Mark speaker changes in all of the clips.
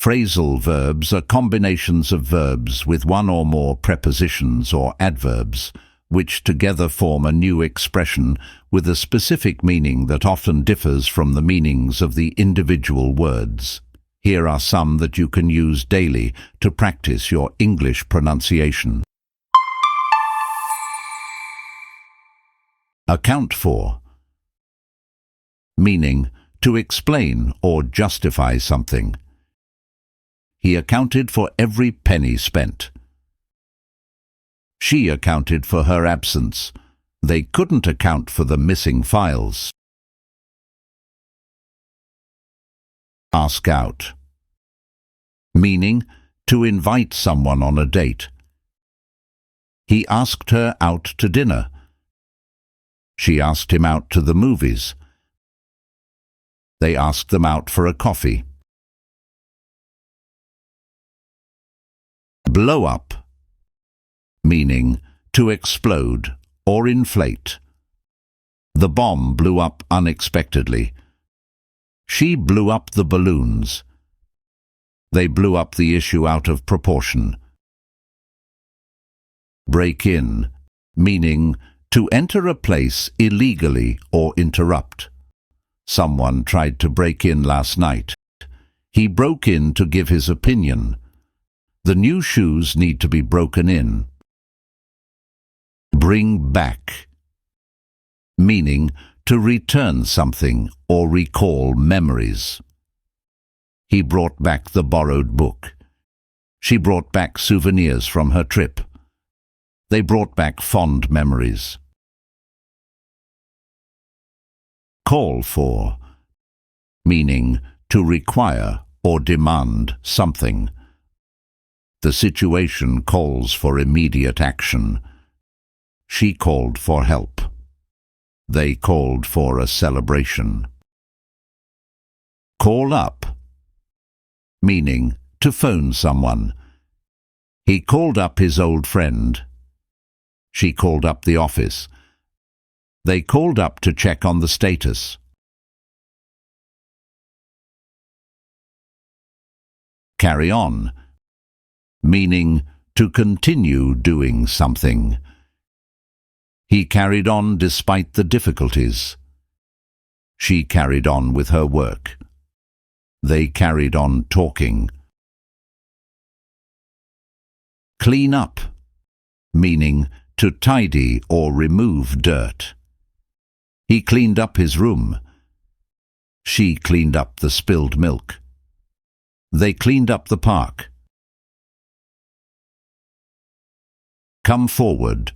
Speaker 1: Phrasal verbs are combinations of verbs with one or more prepositions or adverbs, which together form a new expression with a specific meaning that often differs from the meanings of the individual words. Here are some that you can use daily to practice your English pronunciation. Account for. Meaning, to explain or justify something. He accounted for every penny spent. She accounted for her absence. They couldn't account for the missing files. Ask out. Meaning, to invite someone on a date. He asked her out to dinner. She asked him out to the movies. They asked them out for a coffee. Blow up. Meaning, to explode or inflate. The bomb blew up unexpectedly. She blew up the balloons. They blew up the issue out of proportion. Break in, meaning to enter a place illegally or interrupt. Someone tried to break in last night. He broke in to give his opinion. The new shoes need to be broken in. Bring back. Meaning to return something or recall memories. He brought back the borrowed book. She brought back souvenirs from her trip. They brought back fond memories. Call for. Meaning to require or demand something. The situation calls for immediate action. She called for help. They called for a celebration. Call up. Meaning to phone someone. He called up his old friend. She called up the office. They called up to check on the status. Carry on. Meaning to continue doing something. He carried on despite the difficulties. She carried on with her work. They carried on talking. Clean up. Meaning to tidy or remove dirt. He cleaned up his room. She cleaned up the spilled milk. They cleaned up the park. Come forward,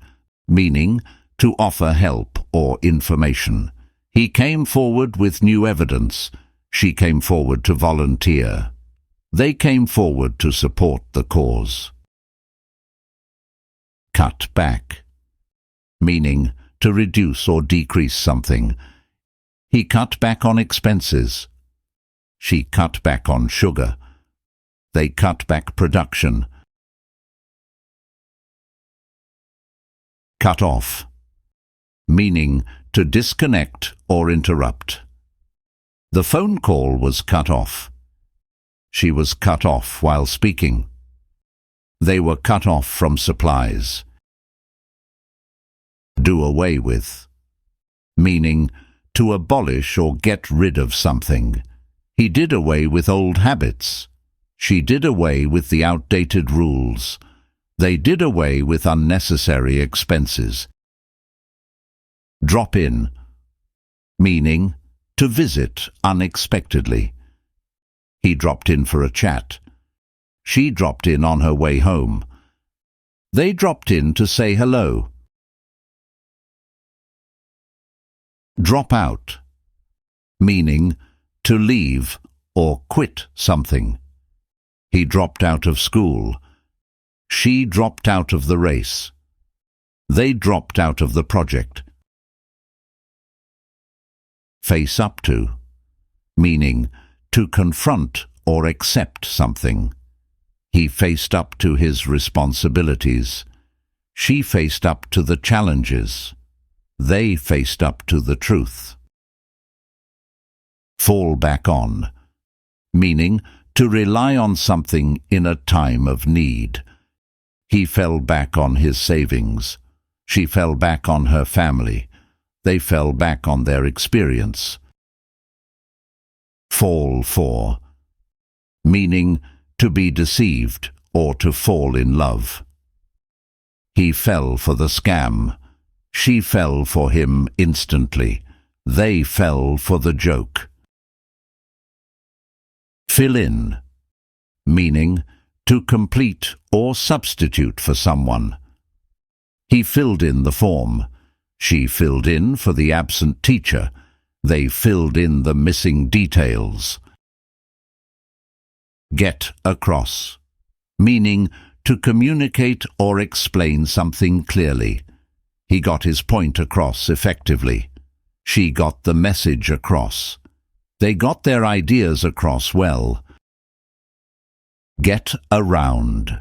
Speaker 1: meaning to offer help or information. He came forward with new evidence. She came forward to volunteer. They came forward to support the cause. Cut back. Meaning to reduce or decrease something. He cut back on expenses. She cut back on sugar. They cut back production. Cut off. Meaning to disconnect or interrupt. The phone call was cut off. She was cut off while speaking. They were cut off from supplies. Do away with. Meaning to abolish or get rid of something. He did away with old habits. She did away with the outdated rules. They did away with unnecessary expenses. Drop in. Meaning to visit unexpectedly. He dropped in for a chat. She dropped in on her way home. They dropped in to say hello. Drop out. Meaning to leave or quit something. He dropped out of school. She dropped out of the race. They dropped out of the project. Face up to. Meaning to confront or accept something. He faced up to his responsibilities. She faced up to the challenges. They faced up to the truth. Fall back on. Meaning to rely on something in a time of need. He fell back on his savings. She fell back on her family. They fell back on their experience. Fall for, meaning to be deceived or to fall in love. He fell for the scam. She fell for him instantly. They fell for the joke. Fill in, meaning to complete or substitute for someone. He filled in the form. She filled in for the absent teacher. They filled in the missing details. Get across, meaning to communicate or explain something clearly. He got his point across effectively. She got the message across. They got their ideas across well. Get around,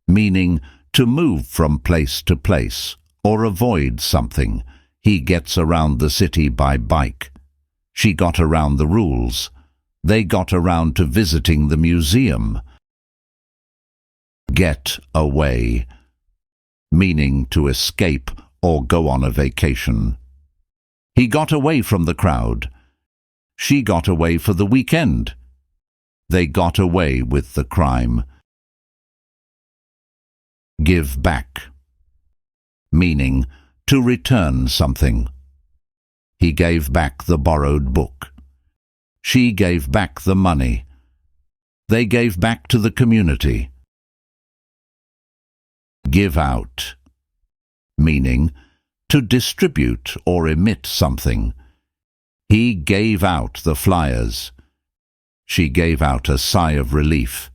Speaker 1: meaning to move from place to place or avoid something. He gets around the city by bike. She got around the rules. They got around to visiting the museum. Get away, meaning to escape or go on a vacation. He got away from the crowd. She got away for the weekend. They got away with the crime. Give back, meaning to return something. He gave back the borrowed book. She gave back the money. They gave back to the community. Give out, meaning to distribute or emit something. He gave out the flyers. She gave out a sigh of relief.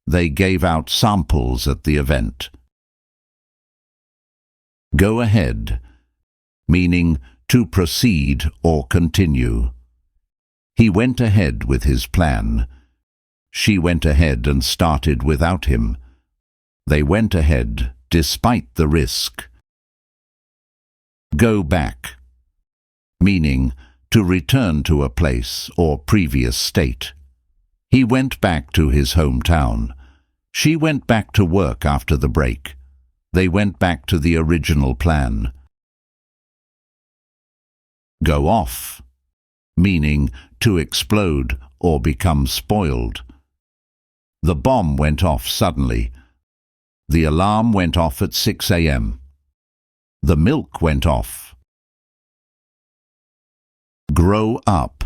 Speaker 1: They gave out samples at the event. Go ahead, meaning to proceed or continue. He went ahead with his plan. She went ahead and started without him. They went ahead despite the risk. Go back, meaning to return to a place or previous state. He went back to his hometown. She went back to work after the break. They went back to the original plan. Go off, meaning to explode or become spoiled. The bomb went off suddenly. The alarm went off at 6 a.m. The milk went off. Grow up,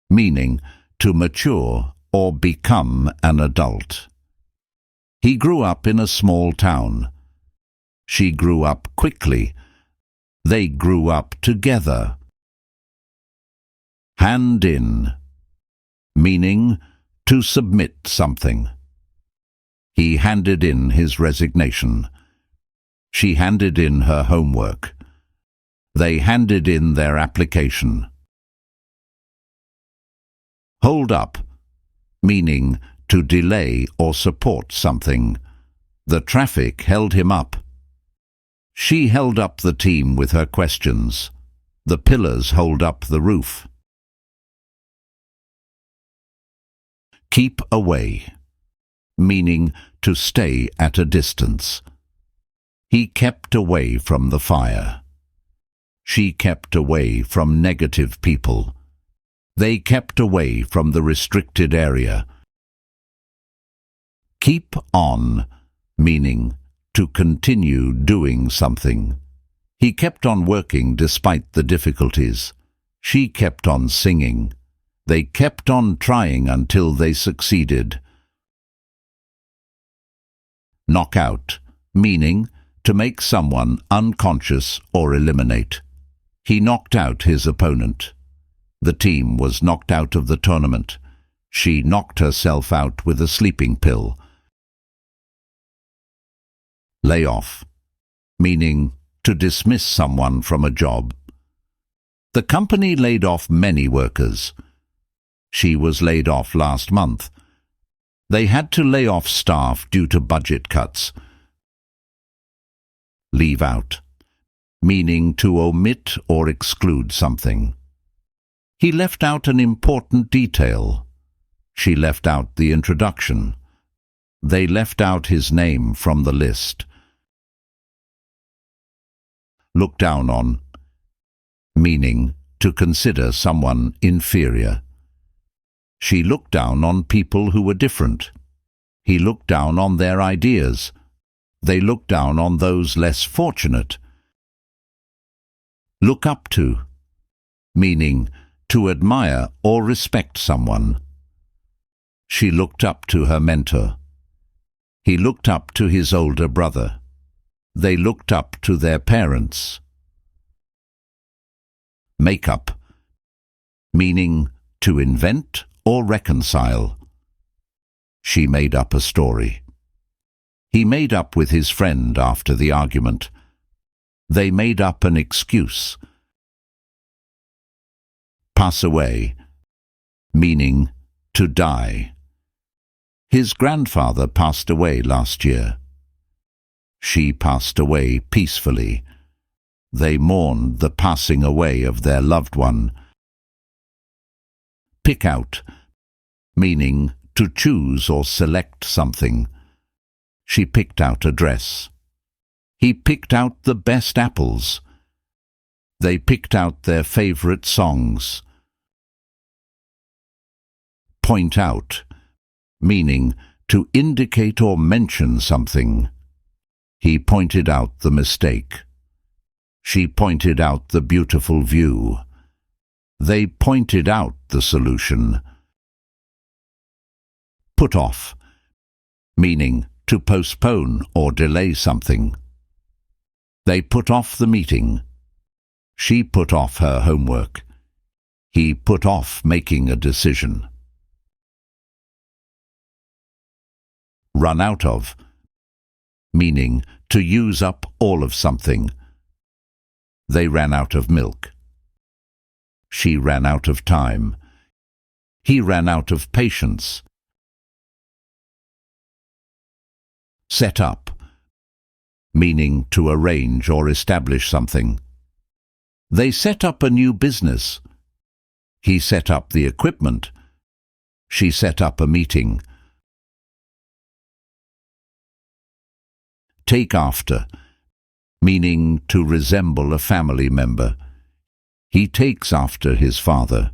Speaker 1: meaning to mature or become an adult. He grew up in a small town. She grew up quickly. They grew up together. Hand in, meaning to submit something. He handed in his resignation. She handed in her homework. They handed in their application. Hold up, meaning to delay or support something. The traffic held him up. She held up the team with her questions. The pillars hold up the roof. Keep away, meaning to stay at a distance. He kept away from the fire. She kept away from negative people. They kept away from the restricted area. Keep on, meaning to continue doing something. He kept on working despite the difficulties. She kept on singing. They kept on trying until they succeeded. Knock out, meaning to make someone unconscious or eliminate. He knocked out his opponent. The team was knocked out of the tournament. She knocked herself out with a sleeping pill. Layoff, meaning to dismiss someone from a job. The company laid off many workers. She was laid off last month. They had to lay off staff due to budget cuts. Leave out, meaning to omit or exclude something. He left out an important detail. She left out the introduction. They left out his name from the list. Look down on, meaning to consider someone inferior. She looked down on people who were different. He looked down on their ideas. They looked down on those less fortunate. Look up to, meaning to admire or respect someone. She looked up to her mentor. He looked up to his older brother. They looked up to their parents. Make up, meaning to invent or reconcile. She made up a story. He made up with his friend after the argument. They made up an excuse. Pass away, meaning to die. His grandfather passed away last year. She passed away peacefully. They mourned the passing away of their loved one. Pick out, meaning to choose or select something. She picked out a dress. He picked out the best apples. They picked out their favorite songs. Point out, meaning to indicate or mention something. He pointed out the mistake. She pointed out the beautiful view. They pointed out the solution. Put off, meaning to postpone or delay something. They put off the meeting. She put off her homework. He put off making a decision. Run out of, meaning to use up all of something. They ran out of milk. She ran out of time. He ran out of patience. Set up, meaning to arrange or establish something. They set up a new business. He set up the equipment. She set up a meeting. Take after, meaning to resemble a family member. He takes after his father.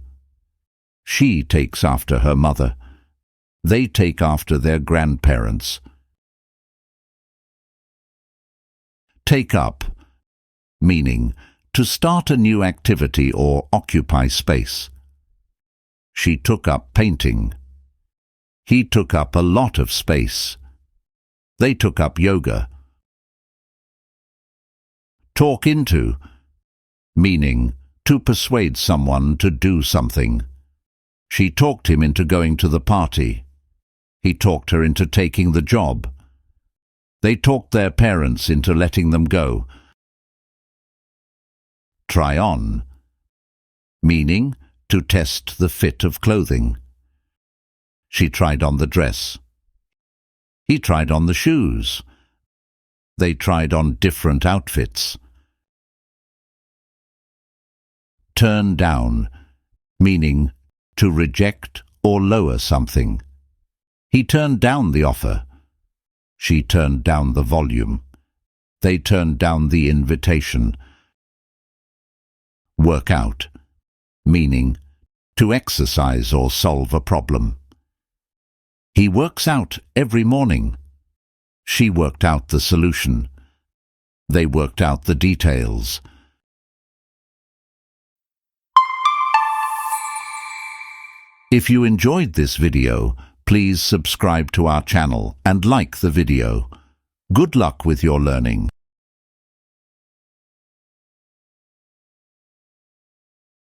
Speaker 1: She takes after her mother. They take after their grandparents. Take up, meaning to start a new activity or occupy space. She took up painting. He took up a lot of space. They took up yoga. Talk into, meaning to persuade someone to do something. She talked him into going to the party. He talked her into taking the job. They talked their parents into letting them go. Try on, meaning to test the fit of clothing. She tried on the dress. He tried on the shoes. They tried on different outfits. Turn down, meaning to reject or lower something. He turned down the offer. She turned down the volume. They turned down the invitation. Work out, meaning to exercise or solve a problem. He works out every morning. She worked out the solution. They worked out the details. If you enjoyed this video, please subscribe to our channel and like the video. Good luck with your learning.